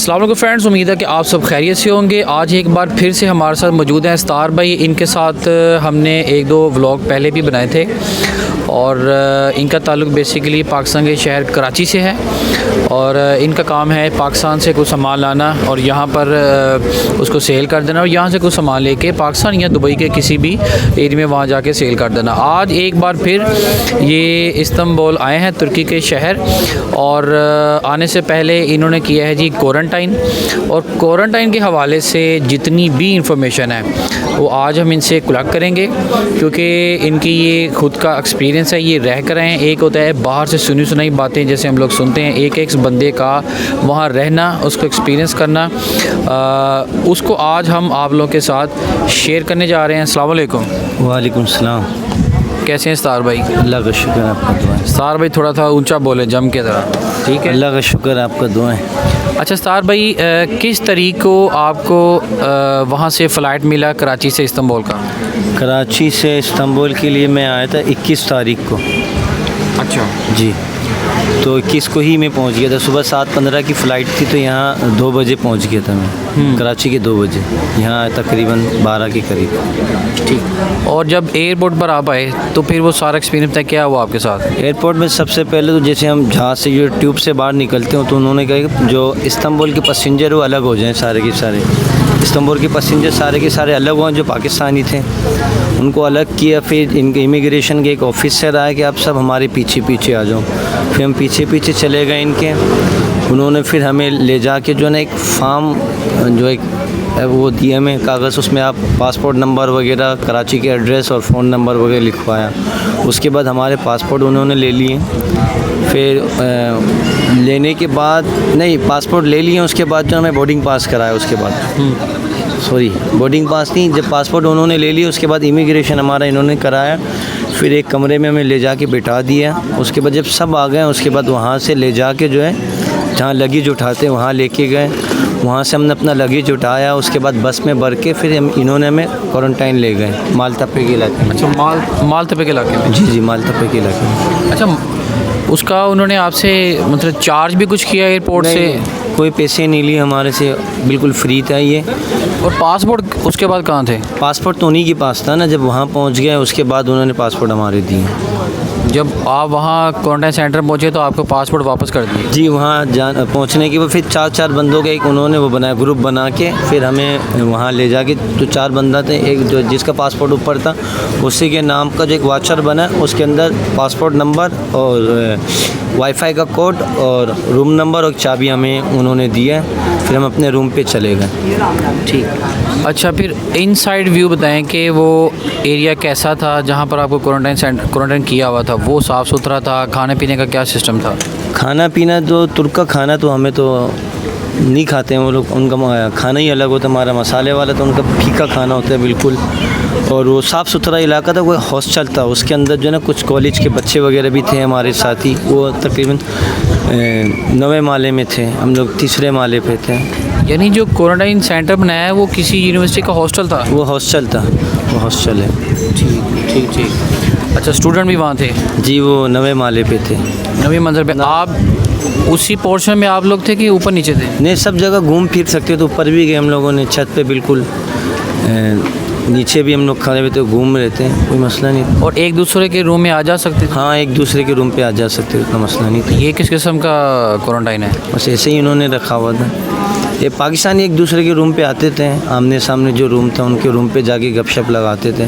अस्सलाम वालेकुम फ्रेंड्स, उम्मीद है कि आप सब खैरियत से होंगे। आज एक बार फिर से हमारे साथ मौजूद हैं स्टार भाई। इनके साथ हमने एक दो व्लॉग पहले भी बनाए थे और इनका ताल्लुक़ बेसिकली पाकिस्तान के शहर कराची से है और इनका काम है पाकिस्तान से कुछ सामान लाना और यहाँ पर उसको सेल कर देना और यहाँ से कुछ सामान लेके पाकिस्तान या दुबई के किसी भी एरिया में वहाँ जाके सेल कर देना। आज एक बार फिर ये इस्तांबुल आए हैं, तुर्की के शहर, और आने से पहले इन्होंने किया है जी क्वारंटाइन। और क्वारंटाइन के हवाले से जितनी भी इंफॉर्मेशन है वो आज हम इनसे कलेक्ट करेंगे, क्योंकि इनकी ये खुद का एक्सपीरियंस है, ये रह कर हैं। एक होता है बाहर से सुनी सुनाई बातें जैसे हम लोग सुनते हैं, एक एक बंदे का वहाँ रहना, उसको एक्सपीरियंस करना, उसको आज हम आप लोग के साथ शेयर करने जा रहे हैं। अस्सलाम वालेकुम। वालेकुम सलाम। कैसे हैं स्टार भाई? अल्लाह का शुक्र है, आपका दुआ है। स्टार भाई थोड़ा सा ऊंचा बोले, जम के तरह, ठीक है? अल्लाह का शुक्र है, आपका दुआ है। अच्छा स्टार भाई, किस तारीख को आपको वहाँ से फ़्लाइट मिला कराची से इस्तांबुल का? कराची से इस्तांबुल के लिए मैं आया था 21 तारीख को। अच्छा जी, तो 21 को ही मैं पहुंच गया था। सुबह 7:15 की फ़्लाइट थी, तो यहाँ 2 बजे पहुंच गया था मैं। कराची के 2 बजे, यहाँ तकरीबन 12 के करीब। ठीक। और जब एयरपोर्ट पर आप आए तो फिर वो सारा एक्सपीरियंस था, क्या हुआ आपके साथ? एयरपोर्ट में सबसे पहले तो जैसे हम जहाज़ से जो ट्यूब से बाहर निकलते हो, तो उन्होंने कहा कि जो इस्तांबुल के पैसेंजर वो अलग हो जाएँ, सारे के सारे इस्तांबुल के पैसेंजर सारे के सारे अलग हुए। जो पाकिस्तानी थे उनको अलग किया। फिर इनके इमिग्रेशन के एक ऑफिसर आया कि आप सब हमारे पीछे पीछे आ जाओ। फिर हम पीछे पीछे चले गए इनके। उन्होंने फिर हमें ले जाके जो है ना एक फार्म, जो एक वो दिया हमें कागज़, उसमें आप पासपोर्ट नंबर वगैरह, कराची के एड्रेस और फ़ोन नंबर वगैरह लिखवाया। उसके बाद हमारे पासपोर्ट उन्होंने ले लिए। फिर लेने के बाद नहीं, पासपोर्ट ले लिए, उसके बाद जो हमें बोर्डिंग पास कराया। उसके बाद सॉरी, बोर्डिंग पास नहीं, जब पासपोर्ट उन्होंने ले लिया उसके बाद इमिग्रेशन हमारा इन्होंने कराया। फिर एक कमरे में हमें ले जाके बिठा दिया। उसके बाद जब सब आ गए उसके बाद वहाँ से ले जाके जो है जहाँ लगेज उठाते वहाँ लेके गए। वहाँ से हमने अपना लगेज उठाया। उसके बाद बस में भर के फिर इन्होंने हमें क्वारंटाइन ले गए मालतपे के इलाके में। अच्छा, मालतपे के इलाके में? जी, मालतपे के इलाके में। अच्छा, उसका उन्होंने आपसे मतलब चार्ज भी कुछ किया एयरपोर्ट से? कोई पैसे नहीं लिए हमारे से, बिल्कुल फ्री था ये। और पासपोर्ट उसके बाद कहाँ थे? पासपोर्ट तो उन्हीं के पास था ना, जब वहाँ पहुँच गए उसके बाद उन्होंने पासपोर्ट हमारे दिए। जब आप वहाँ क्वारंटाइन सेंटर पहुँचे तो आपको पासपोर्ट वापस कर दिए? जी, वहाँ पहुँचने के बाद फिर 4 बंदों का एक उन्होंने वो बनाया, ग्रुप बना के फिर हमें वहाँ ले जाके, तो 4 बंदा थे। एक जो जिसका पासपोर्ट ऊपर था उसी के नाम का जो एक वाचर बना, उसके अंदर पासपोर्ट नंबर और वाईफाई का कोड और रूम नंबर और चाबी हमें उन्होंने दिया। फिर हम अपने रूम पे चले गए। ठीक। अच्छा, फिर इनसाइड व्यू बताएं कि वो एरिया कैसा था जहाँ पर आपको क्वारंटाइन किया हुआ था? वो साफ़ सुथरा था? खाने पीने का क्या सिस्टम था? खाना पीना तो तुर्क का खाना तो हमें तो नहीं खाते हैं वो लोग, उनका खाना ही अलग होता है। हमारा मसाले वाला तो उनका फीका खाना होता है बिल्कुल। और वो साफ़ सुथरा इलाका था। वो हॉस्टल था, उसके अंदर जो है ना कुछ कॉलेज के बच्चे वगैरह भी थे हमारे साथी। वो तकरीबन 9वें माले में थे, हम लोग 3रे माले पे थे। यानी जो क्वारंटाइन सेंटर बनाया है वो किसी यूनिवर्सिटी का हॉस्टल था? वो हॉस्टल था, वो हॉस्टल है। ठीक ठीक ठीक। अच्छा, स्टूडेंट भी वहाँ थे? जी, वो 9वें माले पे थे। 9वीं मंजिल पे आप उसी पोर्शन में आप लोग थे कि ऊपर नीचे थे? नहीं, सब जगह घूम फिर सकते, तो ऊपर भी गए हम लोगों ने, छत पे बिल्कुल, नीचे भी हम लोग खड़े हुए थे, घूम रहे थे, कोई मसला नहीं। और एक दूसरे के रूम में आ जा सकते थे? हाँ, एक दूसरे के रूम पे आ जा सकते थे, इतना मसला नहीं था। ये किस किस्म का क्वारंटाइन है? बस ऐसे ही इन्होंने रखा हुआ था। ये पाकिस्तानी एक दूसरे के रूम पे आते थे, आमने सामने जो रूम था उनके रूम पे जाके गपशप लगाते थे,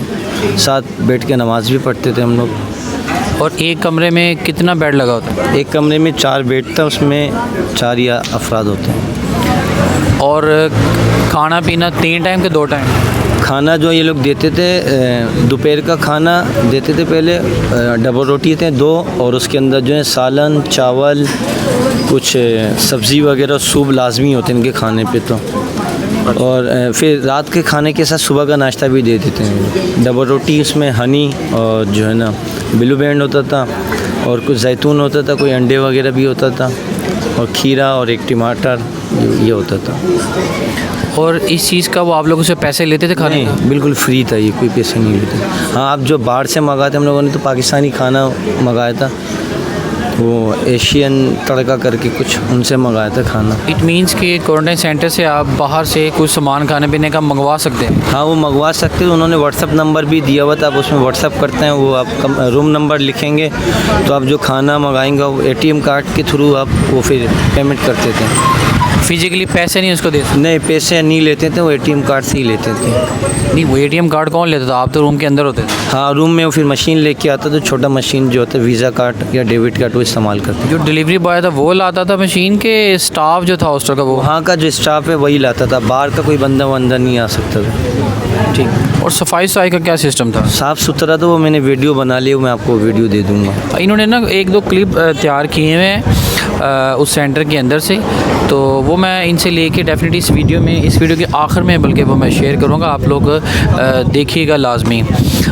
साथ बैठ के नमाज़ भी पढ़ते थे हम लोग। और एक कमरे में कितना बेड लगा होता है? एक कमरे में 4 बेड था, उसमें 4 या अफराद होते हैं। और खाना पीना 3 टाइम के 2 टाइम? खाना जो ये लोग देते थे, दोपहर का खाना देते थे पहले, डबल रोटी थे 2, और उसके अंदर जो है सालन, चावल, कुछ सब्ज़ी वगैरह, सूप लाजमी होते हैं इनके खाने पे तो। और फिर रात के खाने के साथ सुबह का नाश्ता भी दे देते हैं। डबल रोटी, उसमें हनी और जो है ना ब्लू बैंड होता था, और कुछ जैतून होता था, कोई अंडे वगैरह भी होता था, और खीरा और एक टमाटर, ये होता था। और इस चीज़ का वो आप लोगों से पैसे लेते थे खाने? नहीं, बिल्कुल फ्री था, ये कोई पैसे नहीं लेते। हाँ, आप जो बाहर से मंगाते, हम लोगों ने तो पाकिस्तानी खाना मंगाया था, वो एशियन तड़का करके कुछ उनसे मंगाया था खाना। इट मीन्स कि क्वारंटाइन सेंटर से आप बाहर से कुछ सामान खाने पीने का मंगवा सकते हैं? हाँ, वो मंगवा सकते हैं। उन्होंने व्हाट्सअप नंबर भी दिया हुआ था, आप उसमें व्हाट्सअप करते हैं, वो आप रूम नंबर लिखेंगे तो आप जो खाना मंगाएंगे वो ATM कार्ड के थ्रू आप वो फिर पेमेंट करते थे। फिजिकली पैसे नहीं उसको दे सकते? नहीं, पैसे नहीं लेते थे, वो ATM कार्ड से ही लेते थे। नहीं, वो ATM कार्ड कौन लेता था? आप तो रूम के अंदर होते थे। हाँ, रूम में वो फिर मशीन लेके आता था, छोटा मशीन जो होता है वीज़ा कार्ड या डेबिट कार्ड, वो इस्तेमाल करते। जो डिलीवरी बॉय था वो लाता था मशीन के? स्टाफ जो था हॉस्टल का वो? वहाँ का जो स्टाफ है वही लाता था, बाहर का कोई बंदा अंदर नहीं आ सकता था। ठीक। और सफाई का क्या सिस्टम था? साफ़ सुथरा तो वो मैंने वीडियो बना लिया, मैं आपको वीडियो दे दूँगा। इन्होंने ना एक दो क्लिप तैयार किए हुए हैं उस सेंटर के अंदर से, तो वो मैं इनसे लेके डेफिनेटली इस वीडियो के आखिर में बल्कि वो मैं शेयर करूँगा, आप लोग देखिएगा लाजमी।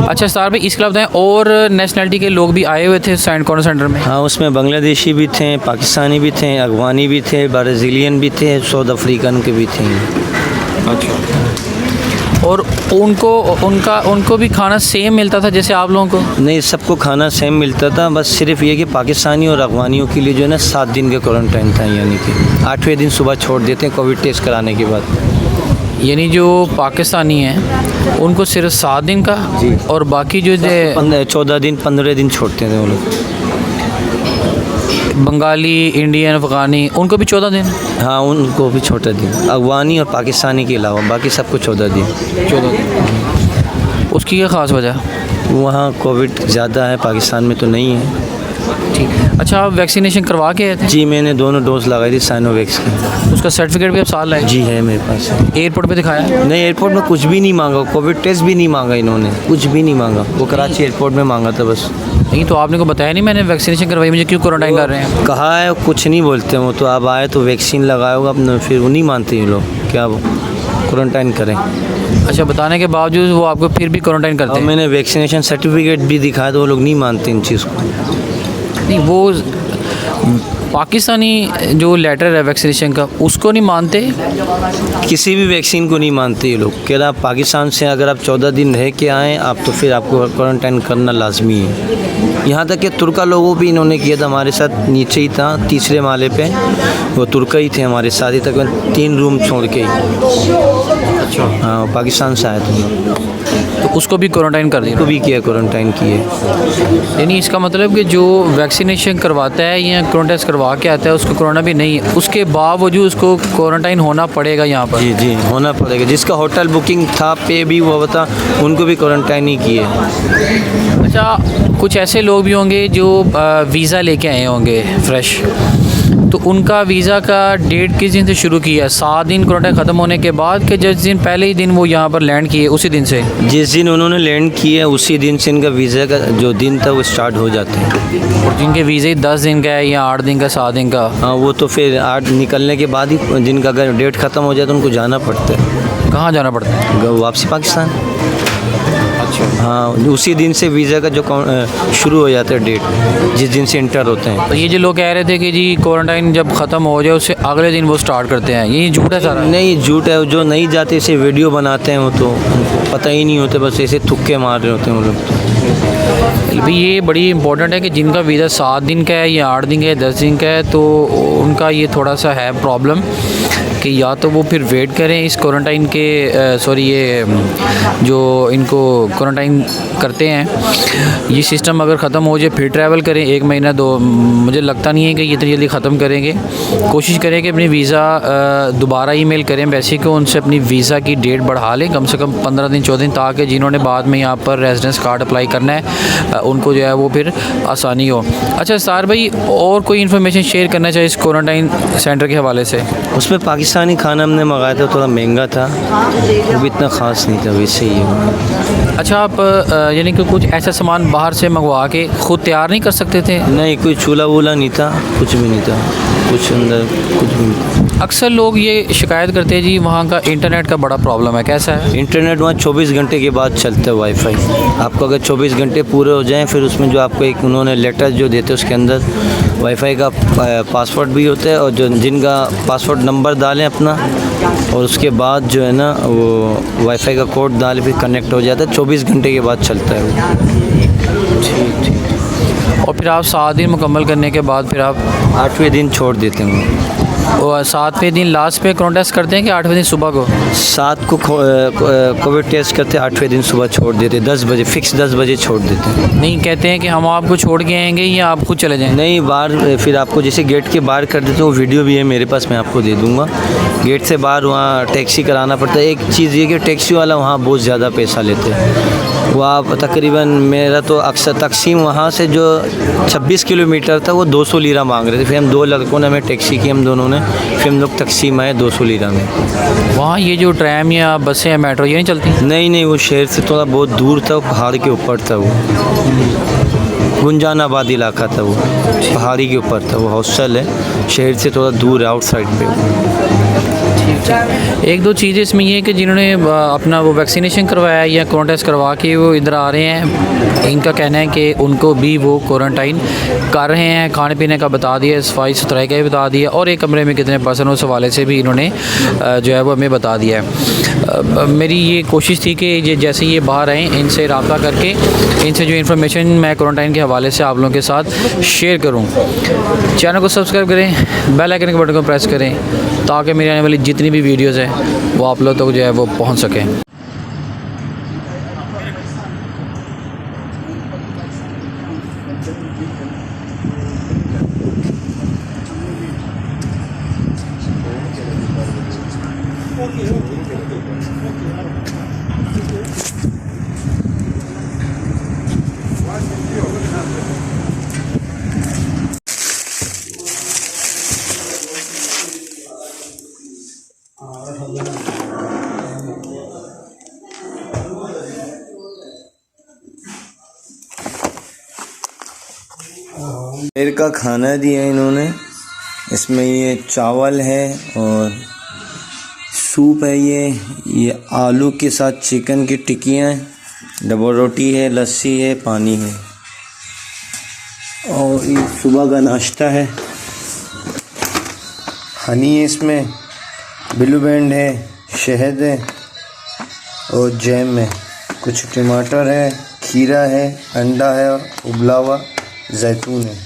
अच्छा सर भाई, इसके अलावा और नेशनलिटी के लोग भी आए हुए थे कॉर्नर सेंटर में? हाँ, उसमें बांग्लादेशी भी थे, पाकिस्तानी भी थे, अफगानी भी थे, ब्राज़ीलियन भी थे, साउथ अफ्रीकन के भी थे। अच्छा। और उनको भी खाना सेम मिलता था जैसे आप लोगों को? नहीं, सबको खाना सेम मिलता था, बस सिर्फ ये कि पाकिस्तानी और अफगानियों के लिए जो है ना 7 दिन का क्वारंटाइन था, यानी कि 8वें दिन सुबह छोड़ देते हैं कोविड टेस्ट कराने के बाद। यानी जो पाकिस्तानी हैं उनको सिर्फ 7 दिन का जी। और बाकी जो 14 दिन 15 दिन छोड़ते थे वो लोग। बंगाली, इंडियन, अफगानी उनको भी 14 दिन? हाँ, उनको भी छोटा दिन, अफगानी और पाकिस्तानी के अलावा बाकी सबको 14 दिन। 14 दिन। उसकी क्या ख़ास वजह? वहाँ कोविड ज़्यादा है, पाकिस्तान में तो नहीं है। ठीक। अच्छा, आप वैक्सीनेशन करवा के आए थे? जी, मैंने दोनों डोज लगाई थी साइनोवैक्स की। उसका सर्टिफिकेट भी आप साथ लाए? जी है मेरे पास। एयरपोर्ट पे दिखाया? नहीं, एयरपोर्ट में कुछ भी नहीं मांगा, कोविड टेस्ट भी नहीं मांगा इन्होंने, कुछ भी नहीं मांगा। वो कराची एयरपोर्ट में मांगा था बस। नहीं तो आपने को बताया नहीं मैंने वैक्सीनेशन करवाई, मुझे क्यों क्वारंटाइन कर रहे हैं? कहा है, कुछ नहीं बोलते वो तो। आप आए तो वैक्सीन लगाए होगा अपने, फिर वो नहीं मानते ये लोग, क्या वो क्वारंटाइन करें। अच्छा, बताने के बावजूद वो आपको फिर भी क्वारंटाइन करते और हैं? मैंने वैक्सीनेशन सर्टिफिकेट भी दिखाया तो वो लोग नहीं मानते इन चीज़ को। नहीं, वो पाकिस्तानी जो लेटर है वैक्सीनेशन का उसको नहीं मानते? किसी भी वैक्सीन को नहीं मानते ये लोग। कह रहा पाकिस्तान से अगर आप 14 दिन रह के आएँ आप तो फिर आपको क्वारंटाइन करना लाजमी है। यहाँ तक कि तुर्का लोगों भी इन्होंने किया था, हमारे साथ नीचे ही था, तीसरे माले पे वो तुर्का ही थे हमारे साथ ही, तक 3 रूम छोड़ के ही। अच्छा। हाँ, पाकिस्तान से आए थे, तो उसको भी क्वारंटाइन कर दिया? को भी किया, क्वारंटाइन किए। यानी इसका मतलब कि जो वैक्सीनेशन करवाता है या कोरोना टेस्ट करवा के आता है उसको कोरोना भी नहीं है, उसके बावजूद उसको क्वारंटाइन होना पड़ेगा यहाँ पर? जी जी, होना पड़ेगा। जिसका होटल बुकिंग था, पे भी हुआ था, उनको भी क्वारंटाइन ही किए। अच्छा, कुछ ऐसे लोग भी होंगे जो वीज़ा लेके आए होंगे फ्रेश, तो उनका वीज़ा का डेट किस दिन से शुरू किया? 7 दिन क्वारंटाइन ख़त्म होने के बाद कि जिस दिन पहले ही दिन वो यहाँ पर लैंड किए उसी दिन से? जिस दिन उन्होंने लैंड किया उसी दिन से इनका वीज़ा का जो दिन था वो स्टार्ट हो जाते हैं। और जिनके वीज़े 10 दिन का है या 8 दिन का, 7 दिन का? हाँ, वो तो फिर 8 निकलने के बाद ही जिनका अगर डेट ख़त्म हो जाए तो उनको जाना पड़ता है। कहाँ जाना पड़ता है? वापसी पाकिस्तान। अच्छा। हाँ, उसी दिन से वीज़ा का जो शुरू हो जाता है डेट, जिस दिन से इंटर होते हैं। तो ये जो लोग कह रहे थे कि जी क्वारंटाइन जब ख़त्म हो जाए उससे अगले दिन वो स्टार्ट करते हैं, ये झूठ है सारा? नहीं, झूठ है। जो नहीं जाते इसे वीडियो बनाते हैं, वो तो उनको पता ही नहीं होते, बस ऐसे तुक्के मार रहे होते हैं वो लोग। भाई ये बड़ी इंपॉर्टेंट है कि जिनका वीज़ा 7 दिन का है या 8 दिन का है, 10 दिन का है, तो उनका ये थोड़ा सा है प्रॉब्लम कि या तो वो फिर वेट करें इस क्वारंटाइन के ये जो इनको क्वारंटाइन करते हैं ये सिस्टम अगर ख़त्म हो जाए फिर ट्रैवल करें 1 महीना 2। मुझे लगता नहीं है कि ये इतनी जल्दी ख़त्म करेंगे। कोशिश करें कि अपनी वीज़ा दोबारा ईमेल करें वैसे कि उनसे अपनी वीज़ा की डेट बढ़ा लें कम से कम 15 दिन 14 दिन, ताकि जिन्होंने बाद में यहाँ पर रेजिडेंस कार्ड अप्लाई करना है उनको जो है वो फिर आसानी हो। अच्छा सार भाई, और कोई इन्फॉर्मेशन शेयर करना चाहिए इस क्वारंटाइन सेंटर के हवाले से? उसमें पाकिस्तानी खाना हमने मंगाया था, थोड़ा महंगा था, वो भी इतना ख़ास नहीं था, वैसे ही है। अच्छा, आप यानी कि कुछ ऐसा सामान बाहर से मंगवा के ख़ुद तैयार नहीं कर सकते थे? नहीं, कोई चूल्हा वूल्हा नहीं था, कुछ भी नहीं था, कुछ अंदर कुछ भी नहीं था। अक्सर लोग ये शिकायत करते हैं जी वहाँ का इंटरनेट का बड़ा प्रॉब्लम है, कैसा है? इंटरनेट वहाँ 24 घंटे के बाद चलता है वाईफाई। आपको अगर 24 घंटे पूरे हो जाएं फिर उसमें जो आपको एक उन्होंने लेटर जो देते हैं उसके अंदर वाईफाई का पासवर्ड भी होता है, और जो जिनका पासवर्ड नंबर डालें अपना और उसके बाद जो है ना वो वाईफाई का कोड डालें फिर कनेक्ट हो जाता है, 24 घंटे के बाद चलता है वो। ठीक ठीक। और फिर आप 7 दिन मुकम्मल करने के बाद फिर आप 8वें दिन छोड़ देते हैं। और 7वें दिन लास्ट पे कोरोना टेस्ट करते हैं कि 8वें दिन सुबह को? 7 को कोविड टेस्ट करते, 8वें दिन सुबह छोड़ देते, 10 बजे फिक्स 10 बजे छोड़ देते हैं। नहीं, कहते हैं कि हम आपको छोड़ के आएंगे या आप खुद चले जाएंगे? नहीं, बाहर फिर आपको जैसे गेट के बाहर कर देते, वो वीडियो भी है मेरे पास, मैं आपको दे दूँगा। गेट से बाहर वहाँ टैक्सी कराना पड़ता है। एक चीज़ ये कि टैक्सी वाला वहाँ बहुत ज़्यादा पैसा लेते हैं। वो आप तकरीबन, मेरा तो अक्सर तकसीम वहाँ से जो 26 किलोमीटर था वो 200 लीरा मांग रहे थे। फिर हम 2 लड़कों ने हमें टैक्सी की, हम दोनों ने, फिर हम लोग तकसीम आए 200 लीरा में। वहाँ ये जो ट्रैम या बसें या मेट्रो ये नहीं चलती? नहीं नहीं, वो शहर से थोड़ा बहुत दूर था, वो पहाड़ के ऊपर था। वो गुंजानाबाद इलाका था, वो पहाड़ी के ऊपर था। वो हॉस्टल है, शहर से थोड़ा दूर है, आउटसाइड पे। एक दो चीज़ें इसमें ये है कि जिन्होंने अपना वो वैक्सीनेशन करवाया या कोरोना टेस्ट करवा के वो इधर आ रहे हैं, इनका कहना है कि उनको भी वो क्वारंटाइन कर रहे हैं। खाने पीने का बता दिया, सफाई सुथराई का भी बता दिया, और एक कमरे में कितने पर्सन उस हवाले से भी इन्होंने जो है वो हमें बता दिया है। मेरी ये कोशिश थी कि ये जैसे ये बाहर आएँ, इनसे रब्ता करके इनसे जो इन्फॉर्मेशन मैं क्वारंटाइन के हवाले से आप लोगों के साथ शेयर करूँ। चैनल को सब्सक्राइब करें, बेल आइकन के बटन को प्रेस करें, ताकि मेरी आने वाली जितनी भी वीडियोज़ हैं वो आप लोग तक जो है वो पहुंच सकें। दोपहर का खाना दिया इन्होंने, इसमें ये चावल है और सूप है, ये आलू के साथ चिकन की टिक्कियाँ हैं, डबल रोटी है, लस्सी है, पानी है, और ये सुबह का नाश्ता है। हनी है इसमें, ब्लू बैंड है, शहद है और जैम है, कुछ टमाटर है, खीरा है, अंडा है और उबला हुआ जैतून है।